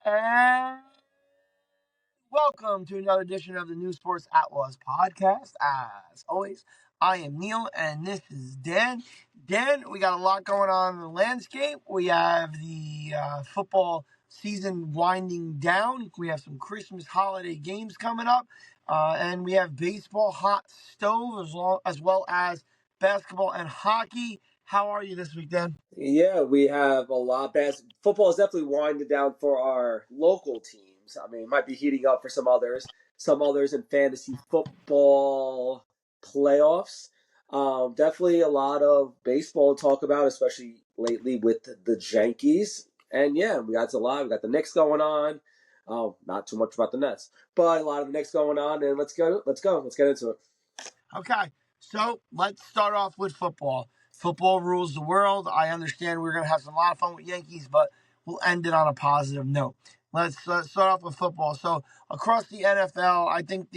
And welcome to another edition of the New Sports Outlaws podcast. As always, I am Neil and this is Dan. Dan, we got a lot going on in the landscape. We have the football season winding down. We have some Christmas holiday games coming up. And we have baseball hot stove as well as basketball and hockey. How are you this week, Dan? Yeah, we have a lot. Football is definitely winding down for our local teams. I mean, it might be heating up for some others. Some others in fantasy football playoffs. Definitely a lot of baseball to talk about, especially lately with the Yankees. And yeah, we got a lot. We got the Knicks going on. Not too much about the Nets, but a lot of the Knicks going on. And let's go. Let's get into it. Okay, so let's start off with football. Football rules the world. I understand we're going to have a lot of fun with Yankees, but we'll end it on a positive note. Let's start off with football. So across the NFL, I think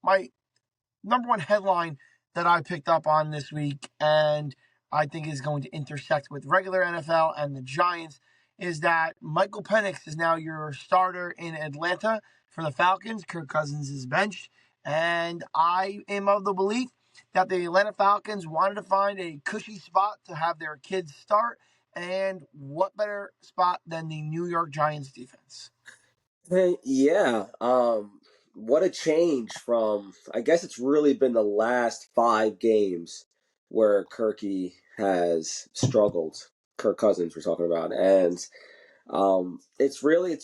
my number one headline that I picked up on this week, and I think is going to intersect with regular NFL and the Giants, is that Michael Penix is now your starter in Atlanta for the Falcons. Kirk Cousins is benched. And I am of the belief that the Atlanta Falcons wanted to find a cushy spot to have their kids start. And what better spot than the New York Giants defense? Hey, yeah. What a change from, I guess it's really been the last 5 games where Kirky has struggled. Kirk Cousins we're talking about. And it's really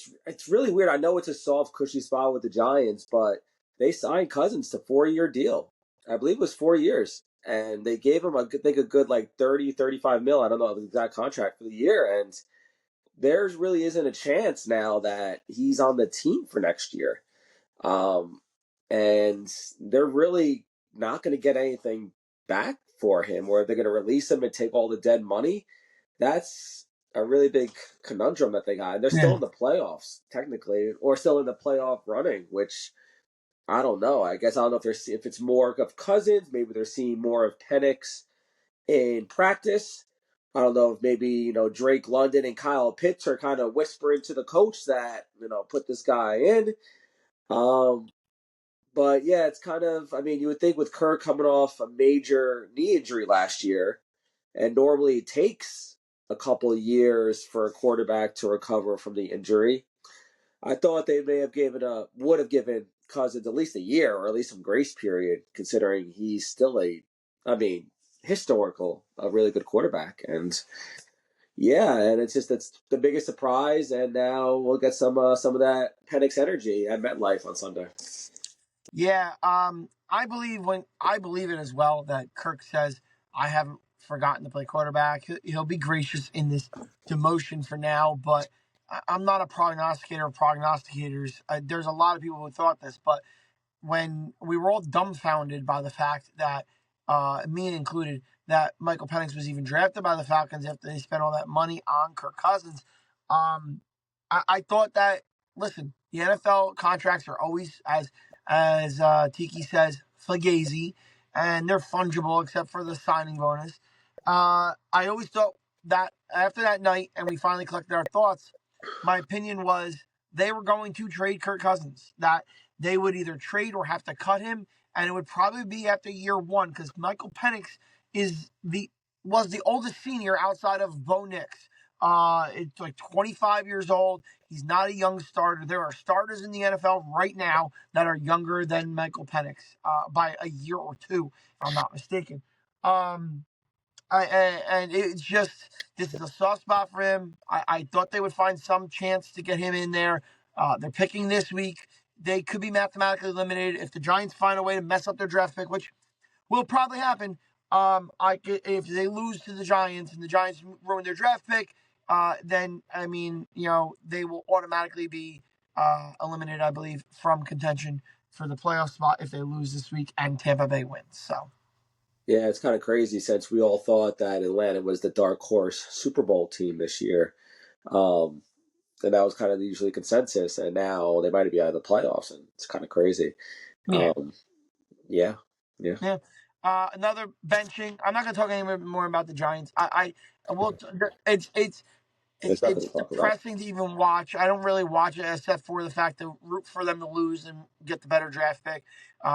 weird. I know it's a soft, cushy spot with the Giants, but they signed Cousins to 4-year deal. I believe it was 4 years. And they gave him a good like 30, 35 mil. I don't know the exact contract for the year. And there really isn't a chance now that he's on the team for next year. Um, and they're really not going to get anything back for him, or they're going to release him and take all the dead money. That's a really big conundrum that they got. And they're still Yeah. in the playoffs, technically, or still in the playoff running, which I don't know. I don't know if it's more of Cousins. Maybe they're seeing more of Penix in practice. I don't know if maybe, Drake London and Kyle Pitts are kind of whispering to the coach that, put this guy in. Um, but yeah, it's kind of, I mean, you would think with Kirk coming off a major knee injury last year, and normally it takes a couple of years for a quarterback to recover from the injury. I thought they would have given Cousins at least a year or at least some grace period, considering he's still I mean, a really good quarterback. And yeah, and it's the biggest surprise. And now we'll get some of that Penix energy at MetLife on Sunday. Yeah, I believe it as well that Kirk says I haven't forgotten to play quarterback. He'll be gracious in this demotion for now, but I'm not a prognosticator of prognosticators. There's a lot of people who thought this, but when we were all dumbfounded by the fact that, me included, that Michael Penix was even drafted by the Falcons after they spent all that money on Kirk Cousins. Um, I thought that, listen, the NFL contracts are always, as Tiki says, fugazi, and they're fungible except for the signing bonus. I always thought that after that night, and we finally collected our thoughts, my opinion was they were going to trade Kirk Cousins. That they would either trade or have to cut him, and it would probably be after year one because Michael Penix is was the oldest senior outside of Bo Nix. It's like 25 years old. He's not a young starter. There are starters in the NFL right now that are younger than Michael Penix by a year or two, if I'm not mistaken. Um, and it's just this is a soft spot for him. I thought they would find some chance to get him in there. They're picking this week. They could be mathematically eliminated if the Giants find a way to mess up their draft pick, which will probably happen. If they lose to the Giants and the Giants ruin their draft pick, then I mean, they will automatically be eliminated, I believe, from contention for the playoff spot if they lose this week and Tampa Bay wins. So. Yeah, it's kind of crazy since we all thought that Atlanta was the dark horse Super Bowl team this year. Um, and that was kind of the usually consensus. And now they might be out of the playoffs, and it's kind of crazy. Yeah. Yeah, yeah. Yeah. Another benching. I'm not going to talk any more about the Giants. I will. It's nothing it's to talk about. depressing to even watch. I don't really watch it except for the fact to root for them to lose and get the better draft pick,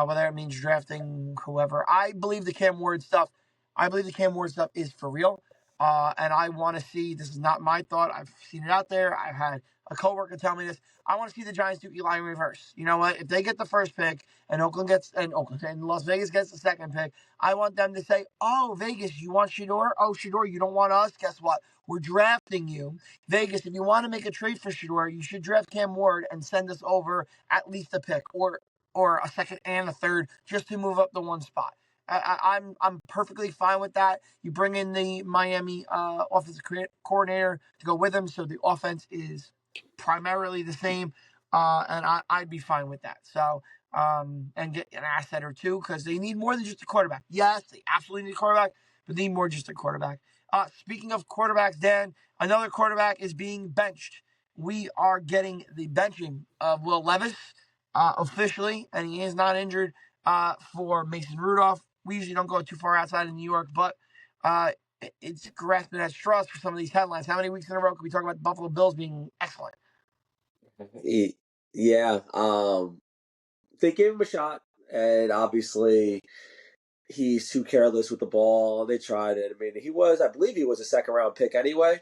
whether it means drafting whoever. I believe the Cam Ward stuff. I believe the Cam Ward stuff is for real, and I want to see. This is not my thought. I've seen it out there. I've had a coworker tell me this. I want to see the Giants do Eli in reverse. You know what? If they get the first pick and Oakland and Las Vegas gets the second pick, I want them to say, "Oh, Vegas, you want Shador? Oh, Shador, you don't want us? Guess what? We're drafting you. Vegas, if you want to make a trade for Shador, you should draft Cam Ward and send us over at least a pick or a second and a third just to move up the one spot." I'm perfectly fine with that. You bring in the Miami offensive coordinator to go with him, so the offense is primarily the same, and I'd be fine with that. So, and get an asset or two because they need more than just a quarterback. Yes, they absolutely need a quarterback, but they need more than just a quarterback. Speaking of quarterbacks, Dan, another quarterback is being benched. We are getting the benching of Will Levis officially, and he is not injured for Mason Rudolph. We usually don't go too far outside of New York, but it's grasping at straws for some of these headlines. How many weeks in a row can we talk about the Buffalo Bills being excellent? Yeah, they gave him a shot, and obviously he's too careless with the ball. They tried it. I mean, I believe he was a second round pick anyway.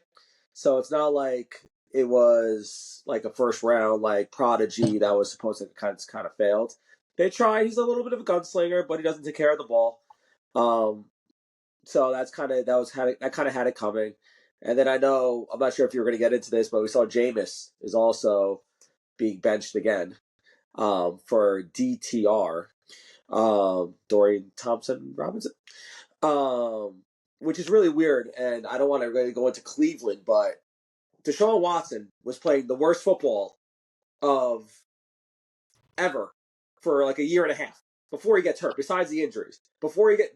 So it's not like it was like a first round like prodigy that was supposed to kind of failed. They tried. He's a little bit of a gunslinger, but he doesn't take care of the ball. So that kind of had it coming. And then I'm not sure if you were going to get into this, but we saw Jameis is also being benched again for DTR, Dorian Thompson Robinson, which is really weird. And I don't want to really go into Cleveland, but Deshaun Watson was playing the worst football of ever for like a year and a half before he gets hurt. Besides the injuries,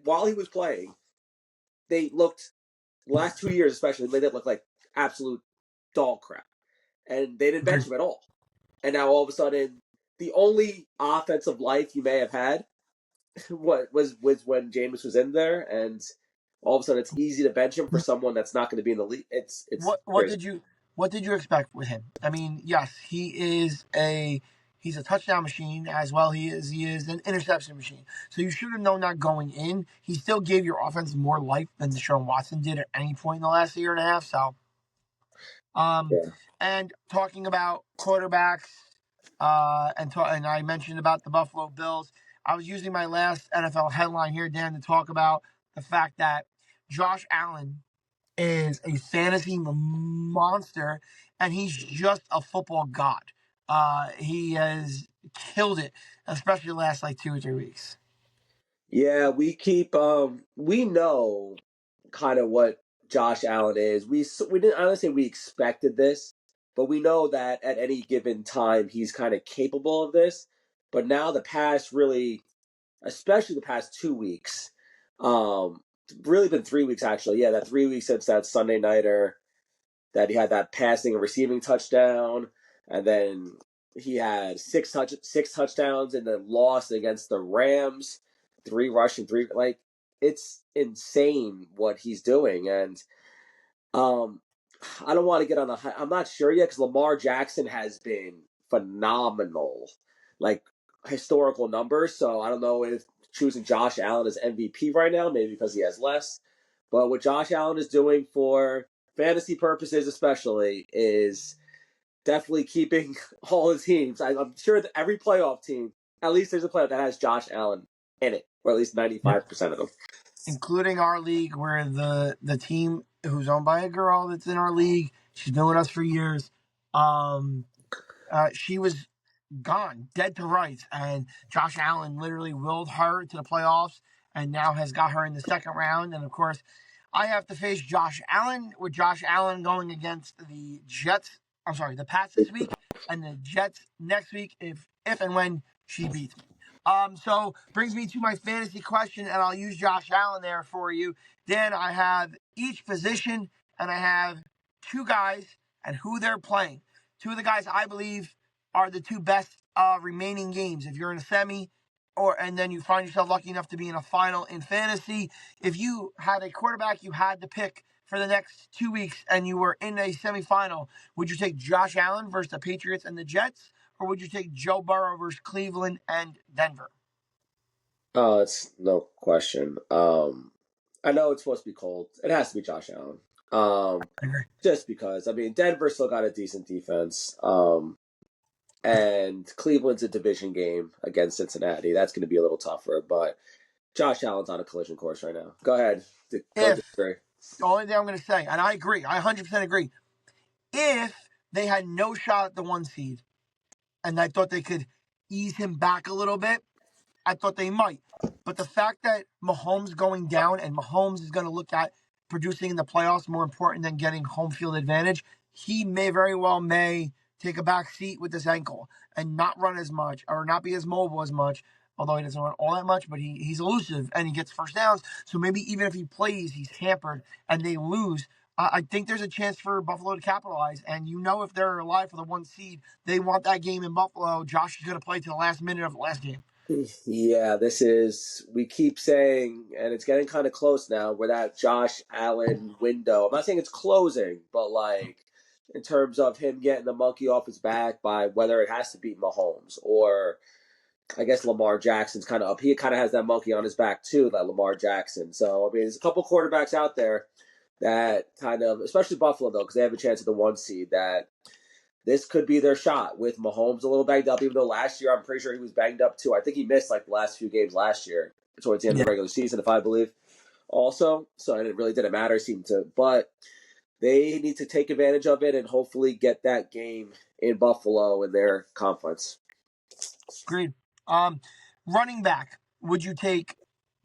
while he was playing, they looked the last 2 years especially they did look like absolute dog crap, and they didn't bench him at all. And now all of a sudden, the only offensive life you may have had was when Jameis was in there, and all of a sudden it's easy to bench him for someone that's not going to be in the league. It's What crazy. did you expect with him? I mean, yes, he's a touchdown machine as well. He is an interception machine. So you should have known that going in. He still gave your offense more life than Deshaun Watson did at any point in the last year and a half. So, Yeah. and talking about quarterbacks, and I mentioned about the Buffalo Bills. I was using my last NFL headline here, Dan, to talk about the fact that Josh Allen is a fantasy monster, and he's just a football god. He has killed it, especially the last like 2 or 3 weeks. Yeah, we know kind of what Josh Allen is. We didn't honestly we expected this, but we know that at any given time he's kind of capable of this. But now especially the past 2 weeks, really been 3 weeks actually. Yeah, that 3 weeks since that Sunday nighter that he had that passing and receiving touchdown, and then he had six touchdowns in the loss against the Rams, three rushing, three like it's insane what he's doing, and um, I don't want to get on the high. I'm not sure yet because Lamar Jackson has been phenomenal, like historical numbers. So I don't know if choosing Josh Allen as MVP right now, maybe because he has less. But what Josh Allen is doing for fantasy purposes, especially, is definitely keeping all his teams. I'm sure that every playoff team, at least there's a playoff that has Josh Allen in it, or at least 95% of them. Including our league, where the team who's owned by a girl that's in our league, she's been with us for years. She was gone, dead to rights, and Josh Allen literally willed her to the playoffs, and now has got her in the second round. And of course, I have to face Josh Allen with Josh Allen going against the Jets. I'm sorry, the Pats this week, and the Jets next week if and when she beats me. So brings me to my fantasy question, and I'll use Josh Allen there for you. Dan, I have each position, and I have two guys and who they're playing. Two of the guys I believe are the two best remaining games. If you're in a semi, and then you find yourself lucky enough to be in a final in fantasy, if you had a quarterback you had to pick for the next 2 weeks and you were in a semifinal, would you take Josh Allen versus the Patriots and the Jets, or would you take Joe Burrow versus Cleveland and Denver? Oh, it's no question. I know it's supposed to be cold. It has to be Josh Allen. I agree. Just because Denver still got a decent defense. And Cleveland's a division game against Cincinnati. That's going to be a little tougher, but Josh Allen's on a collision course right now. Go ahead. Don't If disagree. the only thing I'm going to say, and I agree, I 100% agree, if they had no shot at the 1 seed and I thought they could ease him back a little bit, I thought they might. But the fact that Mahomes going down and Mahomes is going to look at producing in the playoffs more important than getting home field advantage, he may very well take a back seat with this ankle and not run as much or not be as mobile as much. Although he doesn't run all that much, but he's elusive and he gets first downs. So maybe even if he plays, he's hampered and they lose. I think there's a chance for Buffalo to capitalize. And if they're alive for the 1 seed, they want that game in Buffalo. Josh is going to play to the last minute of the last game. Yeah, we keep saying, and it's getting kind of close now, where that Josh Allen window, I'm not saying it's closing, but in terms of him getting the monkey off his back by whether it has to be Mahomes or I guess Lamar Jackson's kind of up. He kind of has that monkey on his back too, that Lamar Jackson. So, there's a couple quarterbacks out there that kind of, especially Buffalo though, because they have a chance at the 1 seed, that this could be their shot with Mahomes a little banged up, even though last year I'm pretty sure he was banged up too. I think he missed the last few games last year towards the end of the regular season, if I believe. Also, so it really didn't matter, but they need to take advantage of it and hopefully get that game in Buffalo in their conference. Agreed. Running back, would you take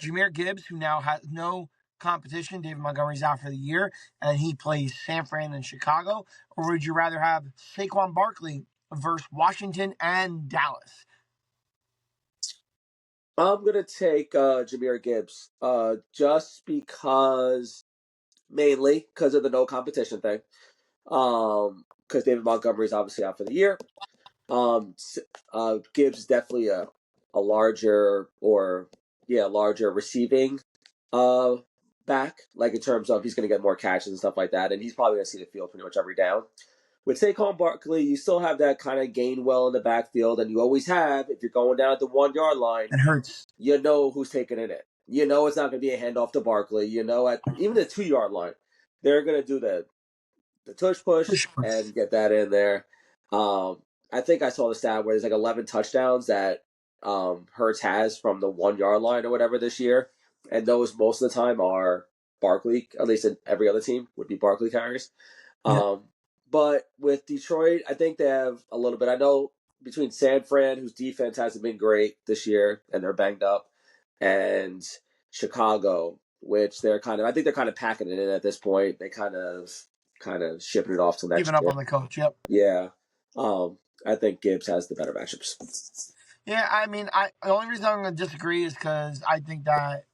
Jahmyr Gibbs, who now has no competition? David Montgomery's out for the year, and he plays San Fran and Chicago. Or would you rather have Saquon Barkley versus Washington and Dallas? I'm going to take Jahmyr Gibbs just mainly because of the no competition thing. Because David Montgomery is obviously out for the year. Gibbs is definitely a larger receiving back, in terms of he's going to get more catches and stuff like that, and he's probably going to see the field pretty much every down. With Saquon Barkley, you still have that kind of Gainwell in the backfield, and you always have, if you're going down at the 1 yard line, it hurts. You know who's taking it. You know it's not going to be a handoff to Barkley. You know at even the 2 yard line, they're going to do the tush push and get that in there. I think I saw the stat where there's 11 touchdowns that Hurts has from the 1 yard line or whatever this year, and those most of the time are Barkley. At least in every other team would be Barkley carries. But with Detroit, I think they have a little bit. I know between San Fran, whose defense hasn't been great this year, and they're banged up, and Chicago, which I think they're kind of packing it in at this point. They kind of shipping it off till next year. Giving up on the coach, yep. Yeah. I think Gibbs has the better matchups. Yeah, the only reason I'm going to disagree is because I think that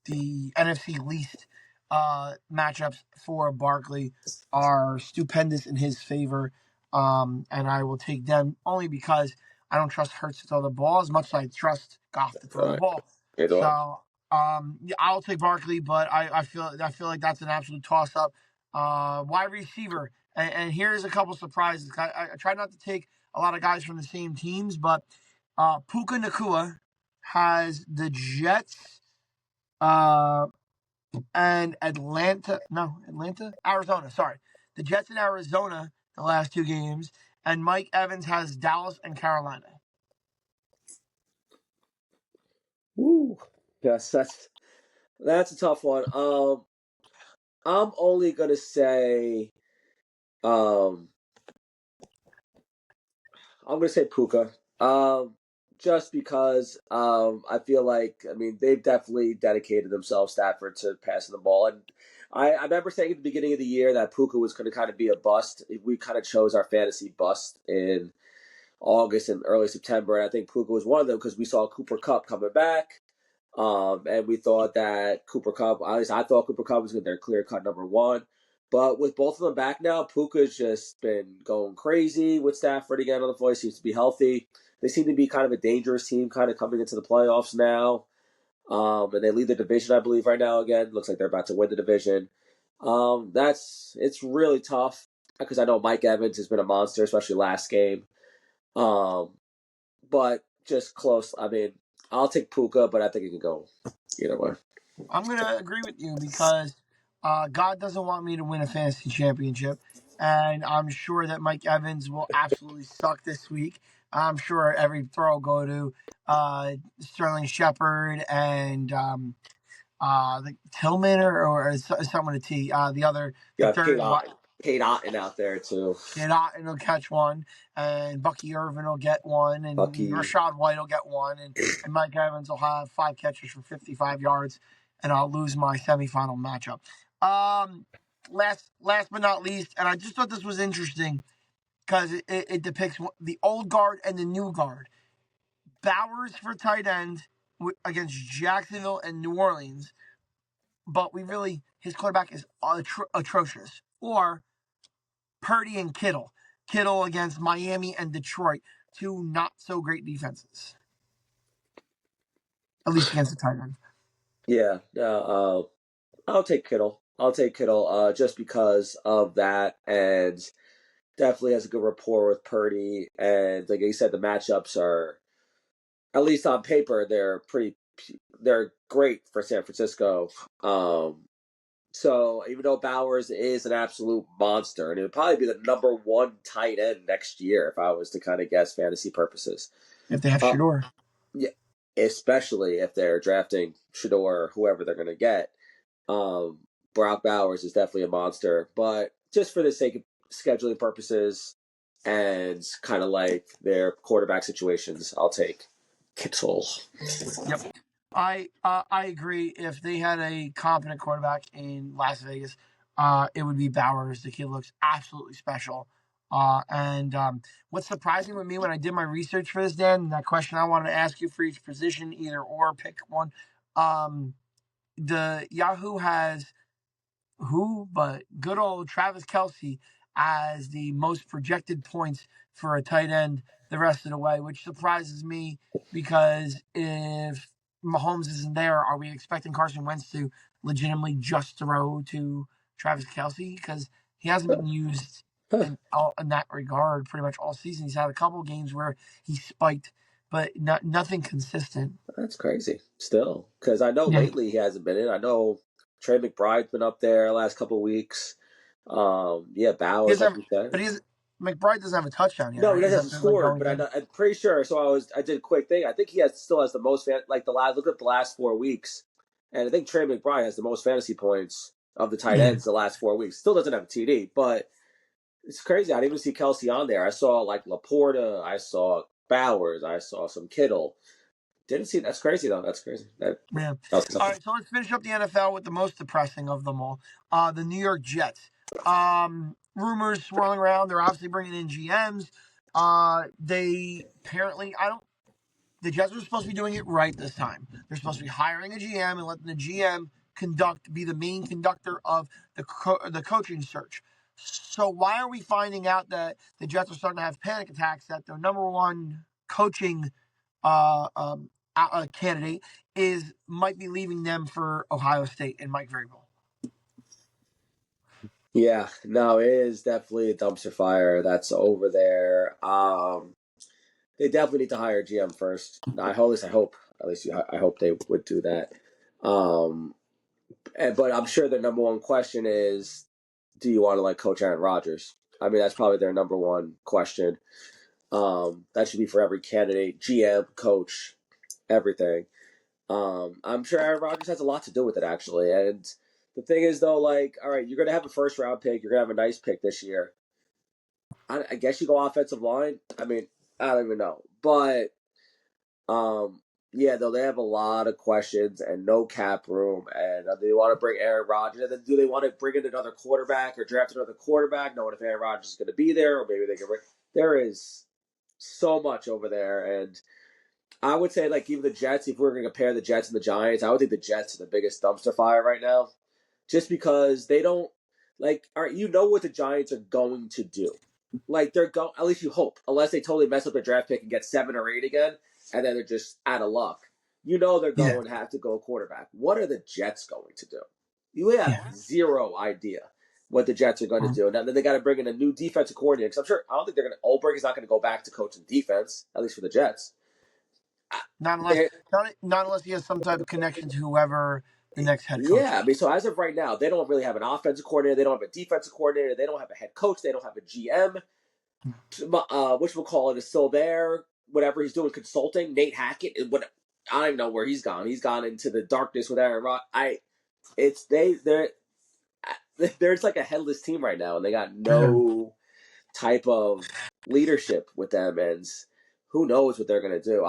the NFC least matchups for Barkley are stupendous in his favor, and I will take them only because I don't trust Hurts to throw the ball as much as I trust Goff to throw the ball. So I'll take Barkley, but I feel like that's an absolute toss up. Wide receiver, and here's a couple surprises. I try not to take a lot of guys from the same teams, but Puka Nacua has the Jets and Arizona. Sorry. The Jets in Arizona the last 2 games, and Mike Evans has Dallas and Carolina. Woo. Yes, that's a tough one. I'm only going to say I'm going to say Puka. Just because I feel like they've definitely dedicated themselves, Stafford, to passing the ball, and I remember saying at the beginning of the year that Puka was going to kind of be a bust. We kind of chose our fantasy bust in August and early September, and I think Puka was one of them because we saw Cooper Kupp coming back, and we thought that Cooper Kupp, at least I thought Cooper Kupp was going to be their clear-cut number 1. But with both of them back now, Puka's just been going crazy with Stafford again on the voice. Seems to be healthy. They seem to be kind of a dangerous team kind of coming into the playoffs now. And they lead the division, I believe, right now again. Looks like they're about to win the division. It's really tough because I know Mike Evans has been a monster, especially last game. Um, but just close. I mean, I'll take Puka, but I think it can go either way. I'm going to agree with you because God doesn't want me to win a fantasy championship. And I'm sure that Mike Evans will absolutely suck this week. I'm sure every throw will go to Sterling Shepard and the Tillman or someone to T. The You have third wide. Kate Otten out there too. Get Otten will catch one, and Bucky Irvin will get one, and Bucky. Rashad White will get one, and Mike Evans will have 5 catches for 55 yards, and I'll lose my semifinal matchup. Last but not least, and I just thought this was interesting because it depicts the old guard and the new guard. Bowers for tight end against Jacksonville and New Orleans, but his quarterback is atrocious. Or Purdy and Kittle. Kittle against Miami and Detroit, two not so great defenses, at least against the tight end. Yeah, I'll take Kittle. Just because of that, and definitely has a good rapport with Purdy. And like you said, the matchups are, at least on paper, they're great for San Francisco. So even though Bowers is an absolute monster, and it would probably be the number one tight end next year if I was to kind of guess fantasy purposes. If they have Shador. Yeah, especially if they're drafting Shador or whoever they're going to get. Brock Bowers is definitely a monster, but just for the sake of scheduling purposes and kind of like their quarterback situations, I'll take Kittle. Yep. I agree. If they had a competent quarterback in Las Vegas, it would be Bowers. The kid looks absolutely special. And what's surprising with me when I did my research for this, Dan, that question I wanted to ask you for each position, either or, pick one. The Yahoo has but good old Travis Kelce as the most projected points for a tight end the rest of the way, which surprises me because if Mahomes isn't there, are we expecting Carson Wentz to legitimately just throw to Travis Kelce? Because he hasn't been used in that regard pretty much all season. He's had a couple of games where he spiked, but nothing consistent. That's crazy still, because I know Yeah, lately he hasn't been in. I know Trey McBride's been up there last couple of weeks. Yeah, he Bowers, doesn't like have, you said. but McBride doesn't have a touchdown yet, No, he right? Is doesn't that have the like scored, going but thing? I'm pretty sure. So I did a quick thing. I think he still has the most like the last look at the last 4 weeks, and I think Trey McBride has the most fantasy points of the tight Yeah. ends the last 4 weeks. Still doesn't have a TD, but it's crazy. I didn't even see Kelsey on there. I saw like Laporta, I saw Bowers, I saw some Kittle. Didn't see. That's crazy though. That's crazy. That Yeah. tells you All something. right, so let's finish up the NFL with the most depressing of them all, the New York Jets. Rumors swirling around. They're obviously bringing in GMs. They apparently, I don't. The Jets were supposed to be doing it right this time. They're supposed to be hiring a GM and letting the GM be the main conductor of the coaching search. So why are we finding out that the Jets are starting to have panic attacks that their number one coaching candidate might be leaving them for Ohio State and Mike Vrabel? Yeah, no, it is definitely a dumpster fire that's over there. They definitely need to hire a GM first. I hope they would do that. But I'm sure their number one question is, do you want to like coach Aaron Rodgers? I mean, that's probably their number one question. That should be for every candidate, GM, coach, everything. I'm sure Aaron Rodgers has a lot to do with it, actually. And the thing is, though, like, all right, you're going to have a first round pick. You're going to have a nice pick this year. I guess you go offensive line. I mean, I don't even know. But, yeah, though, they have a lot of questions and no cap room. And they want to bring Aaron Rodgers. And then do they want to bring in another quarterback or draft another quarterback, knowing if Aaron Rodgers is going to be there, or maybe they can bring. There is so much over there. And I would say, like, even the Jets, if we were going to compare the Jets and the Giants, I would think the Jets are the biggest dumpster fire right now. Just because they don't, like, all right, you know what the Giants are going to do. Like, at least you hope, unless they totally mess up their draft pick and get 7 or 8 again, and then they're just out of luck. You know they're Yeah. going to have to go quarterback. What are the Jets going to do? You have Yeah. zero idea what the Jets are going to do. Now then, they got to bring in a new defensive coordinator because I don't think they're going to. Olberg is not going to go back to coaching defense, at least for the Jets. Not unless They're, not unless he has some type of connection to whoever the next head coach yeah, I is. mean, so as of right now, they don't really have an offensive coordinator. They don't have a defensive coordinator. They don't have a head coach. They don't have a GM. Which we'll call it is still there. Whatever he's doing, consulting. Nate Hackett. I don't even know where he's gone. He's gone into the darkness with Aaron Rodgers. There's like a headless team right now, and they got Yeah. no type of leadership with them, and who knows what they're gonna do.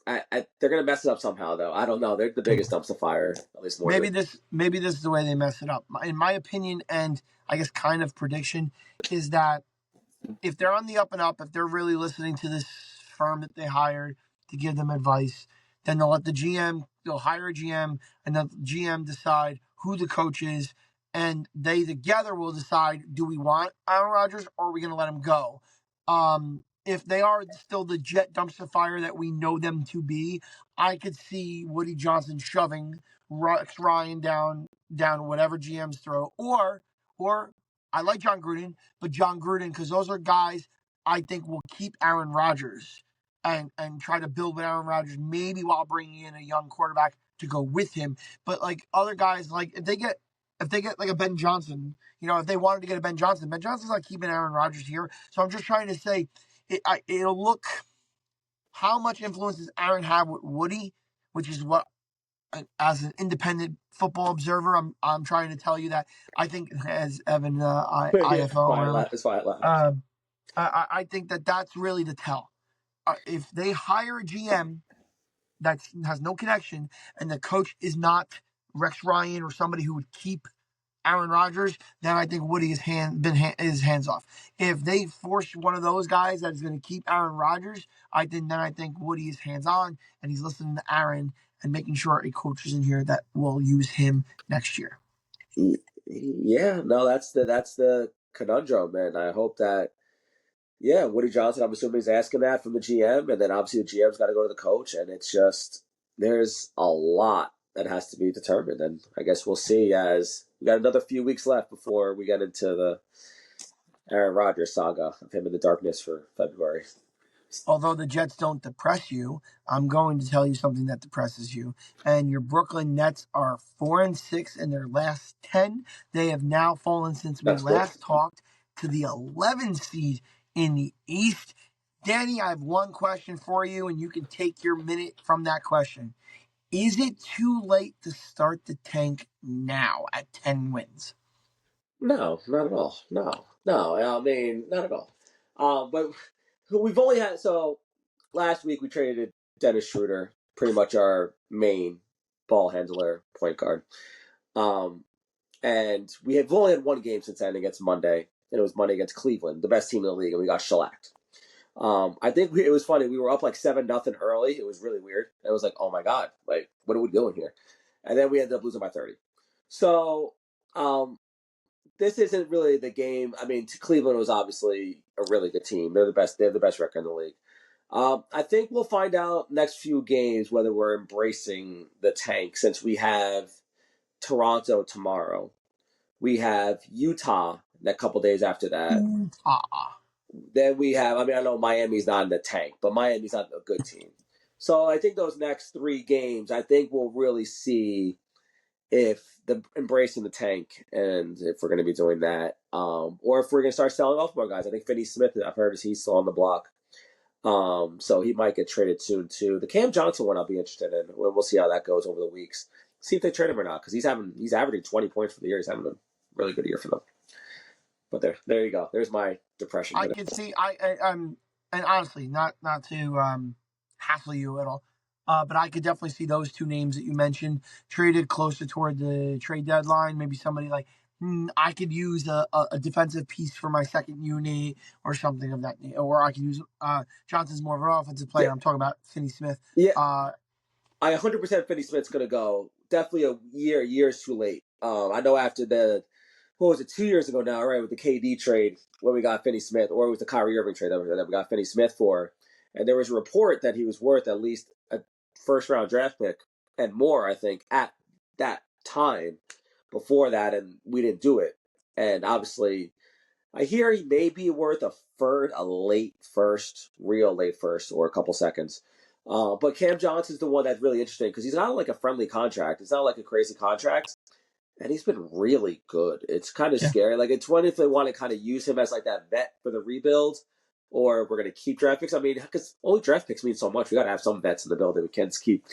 They're gonna mess it up somehow, though. I don't know. They're the biggest dumpster fire, at least more than. Maybe this is the way they mess it up. In my opinion, and I guess kind of prediction, is that if they're on the up and up, if they're really listening to this firm that they hired to give them advice, then they'll hire a GM, and the GM decide who the coach is, and they together will decide, do we want Aaron Rodgers or are we going to let him go? If they are still the jet dumpster fire that we know them to be, I could see Woody Johnson shoving Rex Ryan down whatever GM's throat, or I like John Gruden, but John Gruden, because those are guys I think will keep Aaron Rodgers and try to build with Aaron Rodgers, maybe while bringing in a young quarterback to go with him. But like other guys, like if they get like a Ben Johnson, if they wanted to get a Ben Johnson's not keeping Aaron Rodgers here. So I'm just trying to say, it'll look how much influence does Aaron have with Woody, which is what as an independent football observer, I'm trying to tell you that I think as Evan Yeah, IFO or whatever, that's why I laughed. um, I think that's really the tell. If they hire a GM that has no connection and the coach is not Rex Ryan or somebody who would keep Aaron Rodgers, then I think Woody is hands off. If they force one of those guys that is going to keep Aaron Rodgers, I think Woody is hands on and he's listening to Aaron and making sure a coach is in here that will use him next year. Yeah, no, that's the conundrum, man. I hope that. Yeah, Woody Johnson, I'm assuming he's asking that from the GM, and then obviously the GM's got to go to the coach, and it's just there's a lot that has to be determined, and I guess we'll see as we got another few weeks left before we get into the Aaron Rodgers saga of him in the darkness for February. Although the Jets don't depress you, I'm going to tell you something that depresses you. And your Brooklyn Nets are 4-6 in their last 10. They have now fallen since we That's good. last talked to the 11th seed in the East. Danny, I have one question for you, and you can take your minute from that question. Is it too late to start the tank now at 10 wins? No, not at all. No. I mean, not at all. But we've only had last week we traded Dennis Schroeder, pretty much our main ball handler, point guard. And we have only had one game since then against Monday, and it was Monday against Cleveland, the best team in the league, and we got shellacked. I think it was funny. We were up like 7-0 early. It was really weird. It was like, oh my god, like what are we doing here? And then we ended up losing by 30. So this isn't really the game. I mean, Cleveland was obviously a really good team. They're the best. They have the best record in the league. I think we'll find out next few games whether we're embracing the tank since we have Toronto tomorrow. We have Utah a couple days after that. Then we have, I know Miami's not in the tank, but Miami's not a good team. So I think those next 3 games, I think we'll really see if the embracing the tank and if we're going to be doing that, or if we're going to start selling off more guys. I think Finney Smith, I've heard he's still on the block. So he might get traded soon too. The Cam Johnson one I'll be interested in. We'll see how that goes over the weeks. See if they trade him or not, because he's averaging 20 points for the year. He's having a really good year for them. But there you go. There's my depression. I can see and honestly, not to hassle you at all, but I could definitely see those two names that you mentioned traded closer toward the trade deadline. Maybe somebody like I could use a defensive piece for my second unit or something of that, or I could use Johnson's more of an offensive player. Yeah. I'm talking about Finney Smith. Yeah, I 100% Finney Smith's gonna go. Definitely a years too late. I know after what was it, 2 years ago now, right, with the KD trade when we got Finney Smith, or it was the Kyrie Irving trade that we got Finney Smith for, and there was a report that he was worth at least a first round draft pick and more, I think, at that time. before that, and we didn't do it. And obviously, I hear he may be worth a late first, real late first, or a couple seconds. But Cam Johnson's the one that's really interesting because he's not like a friendly contract. It's not like a crazy contract, and he's been really good. It's kind of Yeah. scary. Like it's one if they want to kind of use him as like that vet for the rebuild, or we're gonna keep draft picks. I mean, because only draft picks mean so much. We got to have some vets in the building. We can't just keep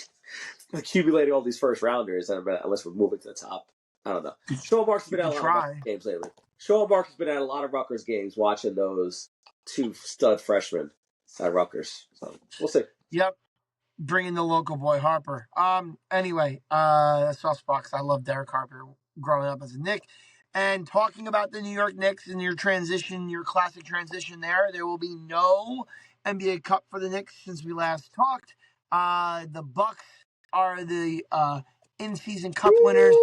accumulating all these first rounders unless we're moving to the top. I don't know. Sean Marks has You been at could a lot of Rutgers try. games lately. Sean Marks has been at a lot of Rutgers games watching those two stud freshmen at Rutgers. So we'll see. Yep. Bringing the local boy Harper. Anyway, soft spot 'cause I love Derek Harper growing up as a Knick. And talking about the New York Knicks and your transition, your classic transition there will be no NBA Cup for the Knicks since we last talked. The Bucks are the in-season Cup winners.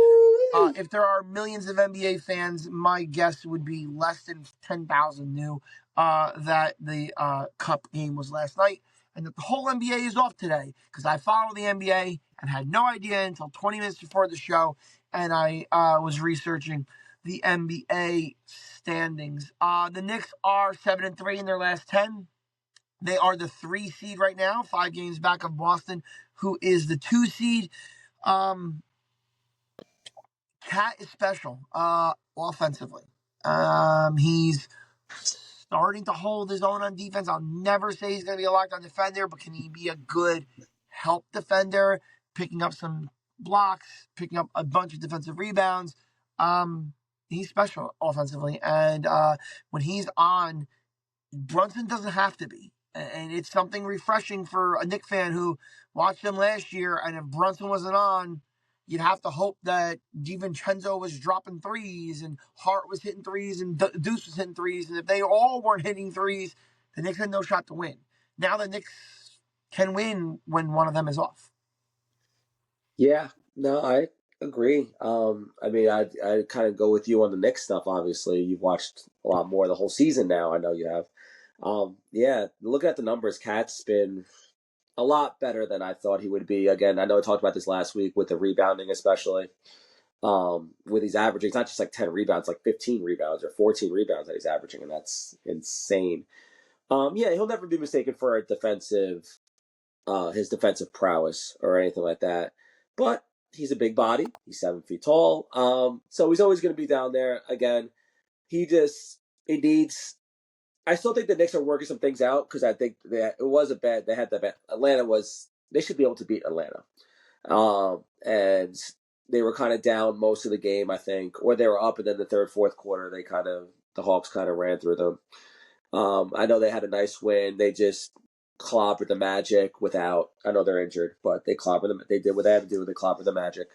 If there are millions of NBA fans, my guess would be less than 10,000 knew that the Cup game was last night and that the whole NBA is off today because I follow the NBA and had no idea until 20 minutes before the show, and I was researching the NBA standings. The Knicks are 7-3 in their last 10. They are the 3 seed right now, 5 games back of Boston, who is the 2 seed. Um, Cat is special offensively. He's starting to hold his own on defense. I'll never say he's going to be a lockdown defender, but can he be a good help defender, picking up some blocks, picking up a bunch of defensive rebounds? He's special offensively, and when he's on, Brunson doesn't have to be. And it's something refreshing for a Knick fan who watched him last year. And if Brunson wasn't on, you'd have to hope that DiVincenzo was dropping threes and Hart was hitting threes and Deuce was hitting threes. And if they all weren't hitting threes, the Knicks had no shot to win. Now the Knicks can win when one of them is off. Yeah, no, I agree. I mean, I kind of go with you on the Knicks stuff. Obviously, you've watched a lot more the whole season now. I know you have. Yeah, looking at the numbers, Cat's been a lot better than I thought he would be. Again, I know I talked about this last week with the rebounding, especially. With he's averaging, it's not just like 10 rebounds, like 15 rebounds or 14 rebounds that he's averaging, and that's insane. Yeah, he'll never be mistaken for a his defensive prowess or anything like that. But he's a big body. He's 7 feet tall. So he's always going to be down there. Again, it needs. I still think the Knicks are working some things out because I think that it was a bet. They had the bet. They should be able to beat Atlanta. And they were kind of down most of the game, I think, or they were up, and then the third, fourth quarter, the Hawks kind of ran through them. I know they had a nice win. They just clobbered the Magic without. I know they're injured, but they clobbered them. They did what they had to do. They clobbered the Magic.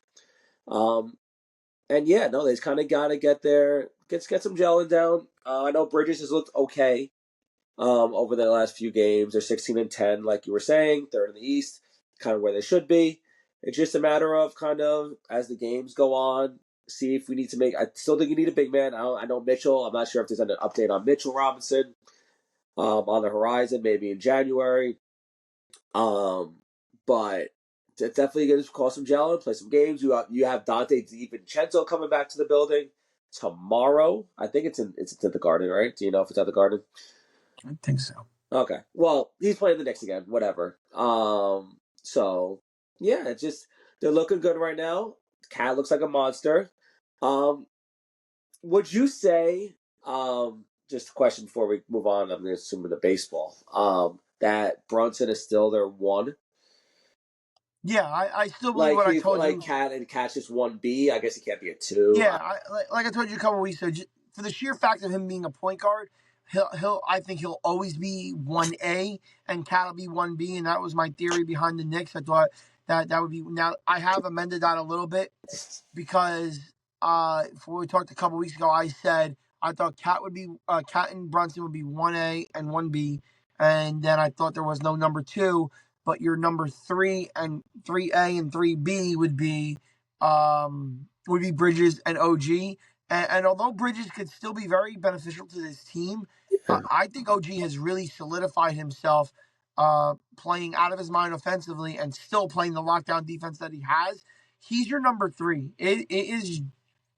And yeah, no, they just kind of got to get some gelling down. I know Bridges has looked okay. Over the last few games, they're 16-10, like you were saying, third in the East, kind of where they should be. It's just a matter of kind of as the games go on, see if we need to make. I still think you need a big man. I know Mitchell. I'm not sure if there's an update on Mitchell Robinson on the horizon, maybe in January. But it's definitely going to cause some gelling, play some games. You have Dante DiVincenzo coming back to the building tomorrow. I think it's at the Garden, right? Do you know if it's at the Garden? I think so. Okay. Well, he's playing the Knicks again. Whatever. So yeah, it's just they're looking good right now. Cat looks like a monster. Would you say? Just a question before we move on. I'm going to assume the baseball. That Brunson is still their one. Yeah, I still believe what I told you. Cat and Cat's just 1B. I guess he can't be a 2. Yeah, like I told you a couple of weeks ago, for the sheer fact of him being a point guard, I think he'll always be 1A and Cat will be 1B, and that was my theory behind the Knicks. I thought that would be. Now I have amended that a little bit because before we talked a couple of weeks ago, I said I thought Cat and Brunson would be 1A and 1B, and then I thought there was no number 2, but your number 3 and 3A and 3B would be Bridges and OG. And although Bridges could still be very beneficial to this team, I think OG has really solidified himself playing out of his mind offensively and still playing the lockdown defense that he has. He's your number 3. It is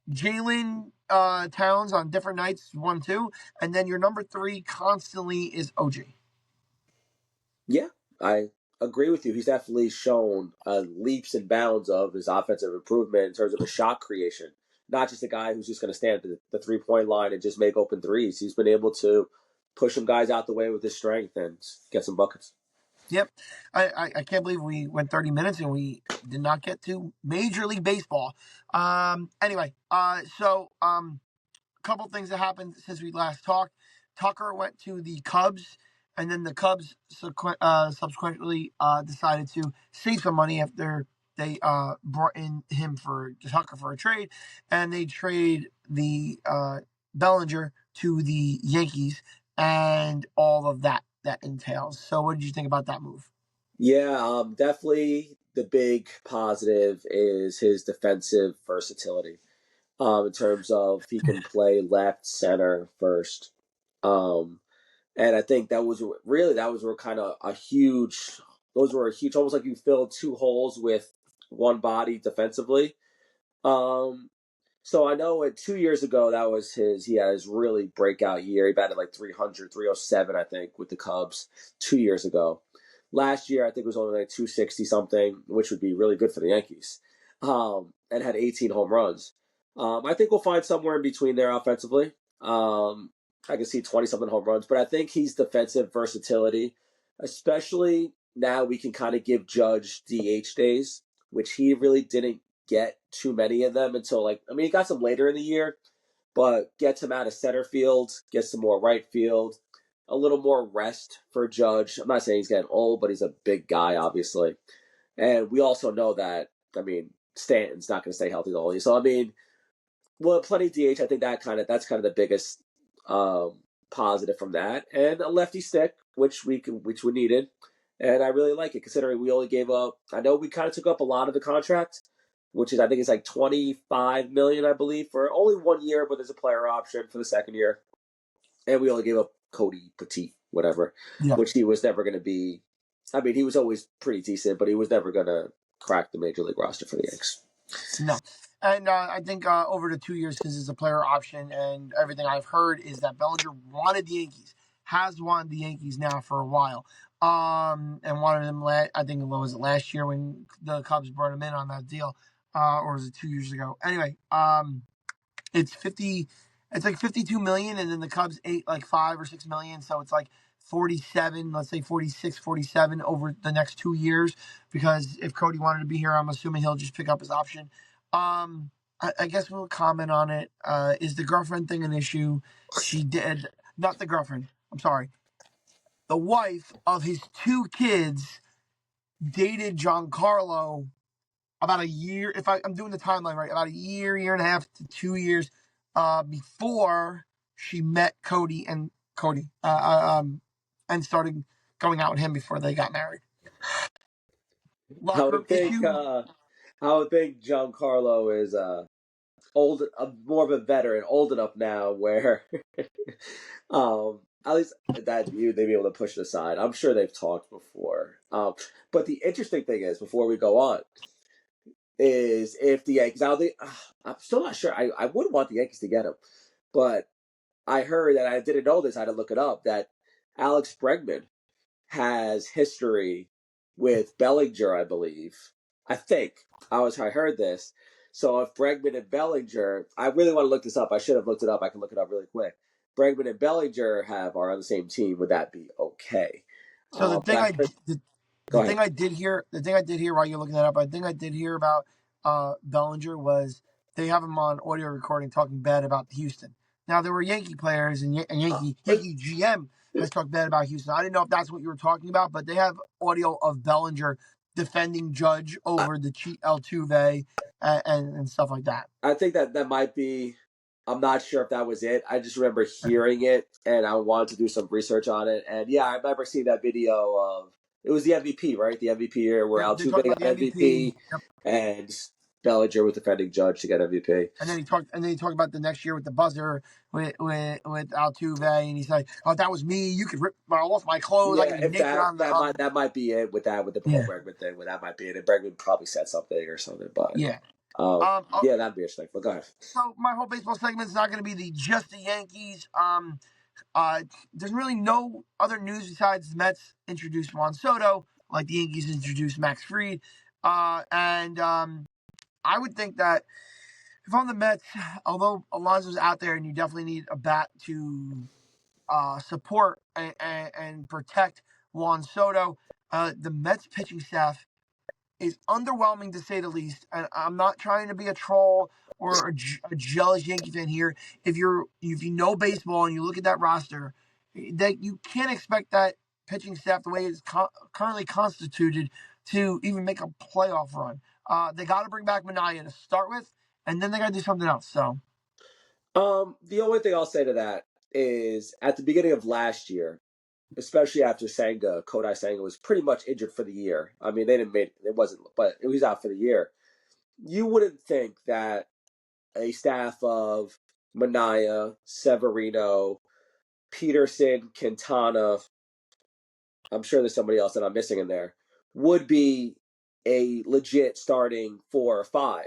Jalen Towns on different nights, 1-2, and then your number 3 constantly is OJ. Yeah, I agree with you. He's definitely shown leaps and bounds of his offensive improvement in terms of his shot creation. Not just a guy who's just going to stand at the 3-point line and just make open threes. He's been able to push some guys out the way with his strength and get some buckets. Yep. I can't believe we went 30 minutes and we did not get to Major League Baseball. Anyway, couple things that happened since we last talked. Tucker went to the Cubs, and then the Cubs subsequently decided to save some money after they brought in him for Tucker for a trade, and they trade the Bellinger to the Yankees and all of that entails. So, what did you think about that move? Yeah, definitely the big positive is his defensive versatility. In terms of he can play left, center, first. Um, and I think that was where kind of a huge. Those were a huge, almost like you filled two holes with one body defensively. Um, so I know 2 years ago that was he had his really breakout year. He batted like 300, 307, I think, with the Cubs 2 years ago. Last year, I think it was only like 260 something, which would be really good for the Yankees. And had 18 home runs. I think we'll find somewhere in between there offensively. I can see 20 something home runs, but I think he's defensive versatility, especially now we can kind of give Judge DH days, which he really didn't get too many of them until he got some later in the year, but gets him out of center field, gets some more right field, a little more rest for Judge. I'm not saying he's getting old, but he's a big guy, obviously. And we also know that, Stanton's not going to stay healthy the whole year. So, well, plenty of DH. I think that's kind of the biggest positive from that. And a lefty stick, which we needed. And I really like it, considering we only gave up. I know we kind of took up a lot of the contract, which is I think it's like $25 million, I believe, for only 1 year, but there's a player option for the second year. And we only gave up Cody Petit, whatever, which he was never going to be. He was always pretty decent, but he was never going to crack the major league roster for the Yankees. No. And I think over the 2 years, since it's a player option, and everything I've heard is that Bellinger wanted the Yankees, has wanted the Yankees now for a while, and wanted them. I think it was last year when the Cubs brought him in on that deal, or was it 2 years ago? Anyway, it's 50. It's like 52 million, and then the Cubs ate like 5 or 6 million, so it's like 47. Let's say 46, 47 over the next 2 years. Because if Cody wanted to be here, I'm assuming he'll just pick up his option. I guess we'll comment on it. Is the girlfriend thing an issue? She did not the girlfriend. I'm sorry. The wife of his 2 kids dated Giancarlo about a year, if I'm doing the timeline right, about a year and a half to 2 years before she met Cody and and started going out with him before they got married. I Locker room would think issue. Giancarlo is old, more of a veteran, old enough now where at least that they'd be able to push it aside. I'm sure they've talked before. But the interesting thing is, before we go on, is if the Yankees, I'm still not sure. I would want the Yankees to get him, but I heard, that I didn't know this, I had to look it up, that Alex Bregman has history with Bellinger, I believe. I heard this. So if Bregman and Bellinger, I really want to look this up. I should have looked it up. I can look it up really quick. Bregman and Bellinger are on the same team. Would that be okay? So the thing But I heard, go ahead. the thing I did hear while you're looking that up, I think I did hear about Bellinger was they have him on audio recording talking bad about Houston. Now there were Yankee players and Yankee GM has talked bad about Houston. I didn't know if that's what you were talking about, but they have audio of Bellinger defending Judge over the cheat Altuve and stuff like that. I think that might be. I'm not sure if that was it. I just remember hearing it, and I wanted to do some research on it. And yeah, I remember seeing that video of it was the MVP, right? The MVP year where They talked Altuve about got the MVP. MVP, and Bellinger was defending Judge to get MVP. And then he talked about the next year with the buzzer with Altuve, and he's like, "Oh, that was me. You could rip off my clothes. I Yeah, could be if naked on the." that might be it with the whole Bregman thing. Where that might be it, and Bregman probably said something or something. But Yeah. Oh, Yeah, that'd be interesting. But go ahead. so my whole baseball segment is not going to be the just the Yankees. There's really no other news besides the Mets introduced Juan Soto, like the Yankees introduced Max Fried, and I would think that if I'm the Mets, although Alonso's out there and you definitely need a bat to support and protect Juan Soto, the Mets pitching staff is underwhelming to say the least. And I'm not trying to be a troll or a jealous Yankee fan here. If you know baseball and you look at that roster, that you can't expect that pitching staff the way it's currently constituted to even make a playoff run. They got to bring back Mania to start with, and then they got to do something else. So The only thing I'll say to that is at the beginning of last year, especially after Kodai Senga was pretty much injured for the year. I mean, they didn't make it wasn't, but he was out for the year. You wouldn't think that a staff of Mania, Severino, Peterson, Quintana, I'm sure there's somebody else that I'm missing in there, would be a legit starting 4 or 5.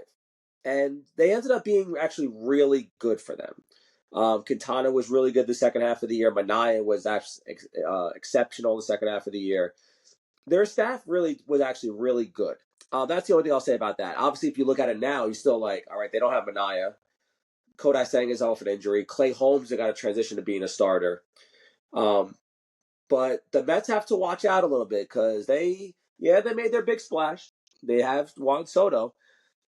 And they ended up being actually really good for them. Quintana was really good the second half of the year. Mania was actually exceptional the second half of the year. Their staff really was actually really good. That's the only thing I'll say about that. Obviously, if you look at it now, you're still like, all right, they don't have Mania. Kodai Sang is off an injury. Clay Holmes, they got to transition to being a starter. But the Mets have to watch out a little bit because they made their big splash. They have Juan Soto,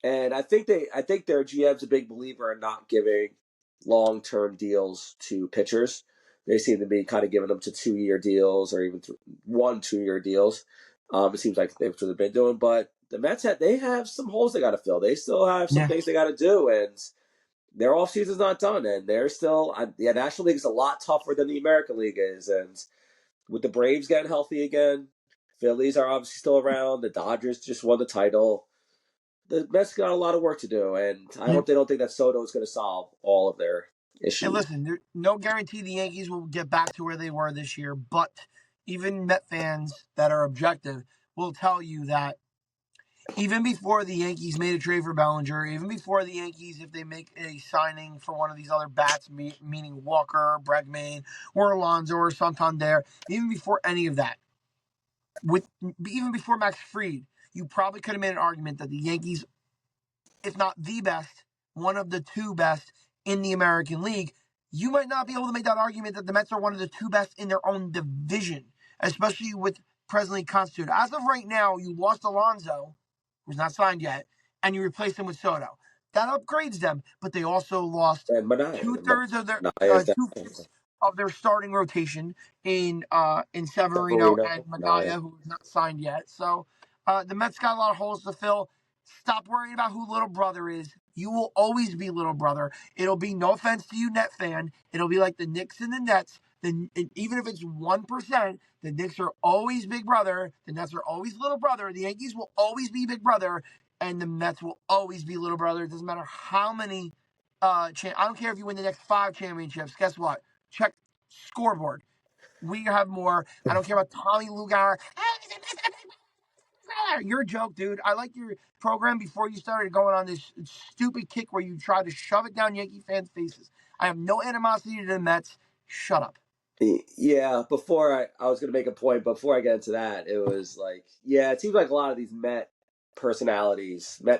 and I think their GM's a big believer in not giving long-term deals to pitchers. They seem to be kind of giving them to 2-year deals or even 1 2-year deals. It seems like they've sort of been doing, but the Mets they have some holes they got to fill. They still have some yeah. things they got to do, and their offseason's not done, and they're still the National League is a lot tougher than the American League is, and with the Braves getting healthy again, Phillies are obviously still around. The Dodgers just won the title. The Mets got a lot of work to do, and I Yeah. hope they don't think that Soto is going to solve all of their And issues. listen, there's no guarantee the Yankees will get back to where they were this year, but even Met fans that are objective will tell you that even before the Yankees made a trade for Bellinger, even before the Yankees, if they make a signing for one of these other bats, meaning Walker, Bregman, or Alonso, or Santander, even before any of that, with even before Max Fried, you probably could have made an argument that the Yankees, if not the best, one of the two best in the American League. You might not be able to make that argument that the Mets are one of the two best in their own division, especially with presently constituted. As of right now, you lost Alonso, who's not signed yet, and you replaced him with Soto. That upgrades them, but they also lost And Manaea, 2/3 of their Manaea is definitely 2/5 of their starting rotation in Severino Severino, and Manaea. Mania, who is not signed yet. So the Mets got a lot of holes to fill. Stop worrying about who little brother is. You will always be little brother. It'll be no offense to you, Net fan. It'll be like the Knicks and the Nets. Even if it's 1%, the Knicks are always big brother. The Nets are always little brother. The Yankees will always be big brother, and the Mets will always be little brother. It doesn't matter how many. I don't care if you win the next 5 championships. Guess what? Check scoreboard. We have more. I don't care about Tommy Lugar. You're a joke, dude. I like your program before you started going on this stupid kick where you tried to shove it down Yankee fans' faces. I have no animosity to the Mets. Shut up. Yeah, before I was going to make a point. Before I get into that, it was like, yeah, it seems like a lot of these Met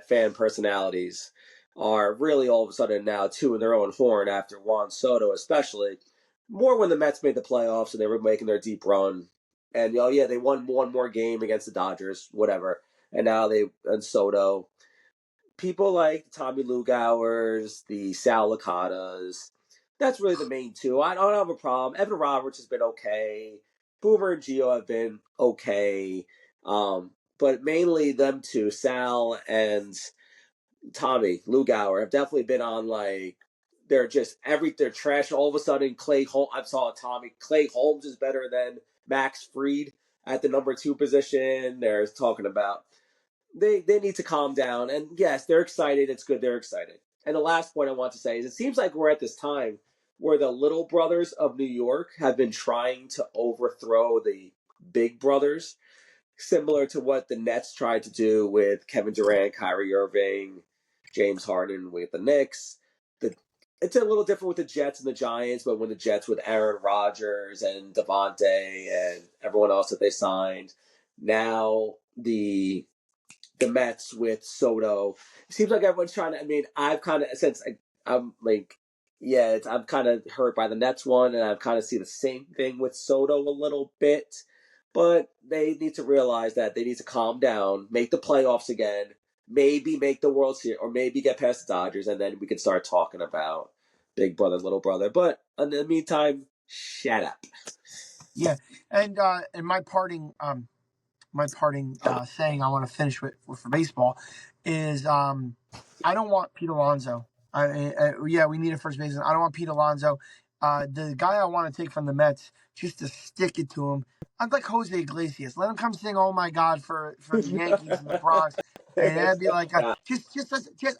fan personalities, are really all of a sudden now tooting their own horn after Juan Soto, especially more when the Mets made the playoffs and they were making their deep run, and yeah, they won one more game against the Dodgers, whatever, and now and Soto. People like Tommy Lugauers, the Sal Licatas. That's really the main two. I don't have a problem. Evan Roberts has been okay. Boomer and Gio have been okay. But mainly them two, Sal and Tommy Lugauer, have definitely been on like they're trash. All of a sudden, I saw Clay Holmes is better than Max Fried at the number 2 position. They're talking about they need to calm down. And yes, they're excited. It's good they're excited. And the last point I want to say is it seems like we're at this time where the little brothers of New York have been trying to overthrow the big brothers, similar to what the Nets tried to do with Kevin Durant, Kyrie Irving, James Harden with the Knicks. It's a little different with the Jets and the Giants, but when the Jets with Aaron Rodgers and Devontae and everyone else that they signed, now the Mets with Soto. It seems like everyone's trying to. I mean, I've kind of since I'm like, yeah, I'm kind of hurt by the Nets one, and I've kind of see the same thing with Soto a little bit. But they need to realize that they need to calm down, make the playoffs again, maybe make the World Series, or maybe get past the Dodgers, and then we can start talking about big brother, little brother. But in the meantime, shut up. Yeah, and my parting saying I want to finish with for baseball is I don't want Pete Alonso. Yeah, we need a first baseman. I don't want Pete Alonso. The guy I want to take from the Mets just to stick it to him. I'd like Jose Iglesias. Let him come sing "Oh My God" for the Yankees in the Bronx, and that'd be like just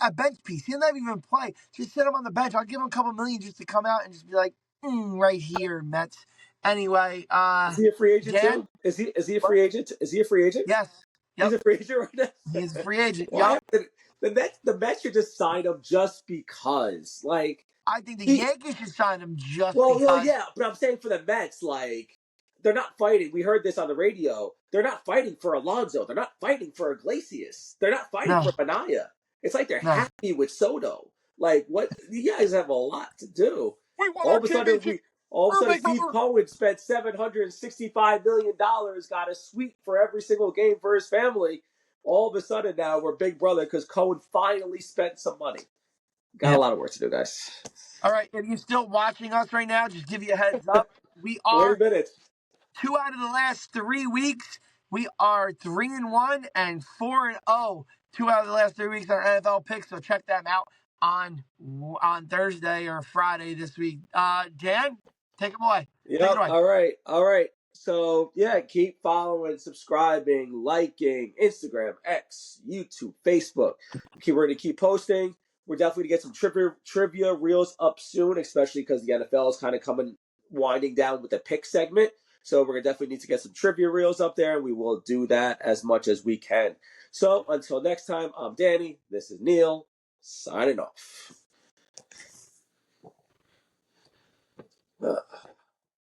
a bench piece. He'll never even play. Just sit him on the bench. I'll give him a couple million just to come out and just be like, right here, Mets. Anyway, Is he a free agent Dan. too? Is he a free agent? Is he a free agent? Yes. He's Yep. a free agent right He now. is a free agent. Why Yep. the Mets should just sign him just because? Like I think the he Yankees should sign him just well, because. yeah, but I'm saying for the Mets, like they're not fighting. We heard this on the radio. They're not fighting for Alonso. They're not fighting for Iglesias. They're not fighting No, for Manaya. It's like they're no. happy with Soto. Like what? You guys have a lot to do. We won All our of a sudden, championship. We're Steve big brother. Cohen spent $765 million, got a suite for every single game for his family. All of a sudden now we're big brother because Cohen finally spent some money. Got a Yep. lot of work to do, guys. All right. If you're still watching us right now, just give you a heads up. We 40 are minutes. 2 out of the last 3 weeks. We are 3-1 and 4-0. 2 out of the last 3 weeks on NFL picks. So check them out on Thursday or Friday this week. Dan, take them away. Take it Yep. away. All right. All right. So yeah, keep following, subscribing, liking Instagram, X, YouTube, Facebook. We're gonna keep posting. We're definitely gonna get some trivia reels up soon, especially because the NFL is kind of winding down with the pick segment. So we're gonna definitely need to get some trivia reels up there, and we will do that as much as we can. So until next time, I'm Danny. This is Neil signing off.